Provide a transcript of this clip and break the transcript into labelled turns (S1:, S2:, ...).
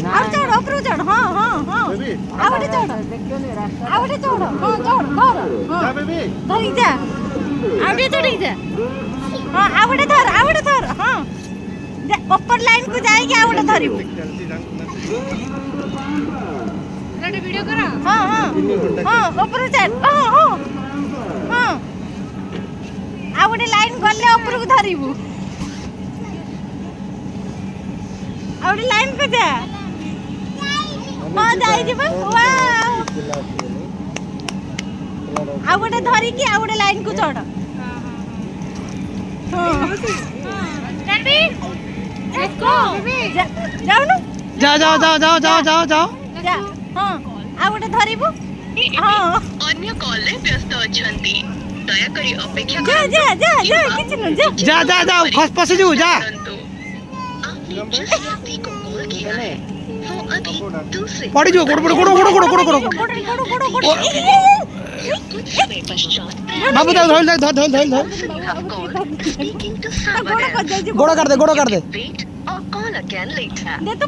S1: ଆଉ ଚଢ ଉପରକୁ ଚଢ ହଁ ହଁ ହଁ ଆଉ ଗୋଟେ ଚଢ ଆଉ ଗୋଟେ ଚଢ ହଁ ଚଢ ଧର ହଁ ଧରିକି ଯା ଆଉ ଟିକେ ଚଢିକି ଯା ହଁ ଆଉ ଗୋଟେ ଧର ହଁ ଉପର ଲାଇନ କୁ ଯାଇକି ଆଉ ଗୋଟେ ଧରିବୁ ଭିडियो କର ହଁ ହଁ ହଁ ଉପରକୁ ଚାଲ ହଁ ହଁ ହଁ ଆଉ ଗୋଟେ ଲାଇନ ଗଲେ ଉପରକୁ ଧରିବୁ ଆଉ ଗୋଟେ ଲାଇନ କୁ ଯା ହଁ ଯାଇଯିବ ଆଉ ଗୋଟେ ଧରିକି ଆଉ ଗୋଟେ ଲାଇନ କୁ ଚଢ ଯାଉନୁ
S2: जाओ जाओ जाओ जाओ जाओ जाओ जाओ
S1: ଯା ହଁ ଆଉ ଗୋଟେ ଧରିବୁ ହଁ
S3: अन्य कॉल रे व्यस्त अछंती दयाकरी अपेक्षा
S1: ଯା ଯା ଯା ଯା କିଛି ନୁହଁ ଯା
S2: जा जा जा खस पसे जो जा
S3: परंतु आपने जिस व्यक्ति को कॉल किया है वो अभी दूसरे
S2: पड़ी जो गोड़ गोड़ गोड़ गोड़ गोड़ गोड़ गोड़
S3: कुछ समय पश्चात
S2: बाबू धर धर धर धर धर
S3: you have called speaking to someone else.
S2: गोड़ा कर दे
S3: Wait or call again later.
S1: दे तो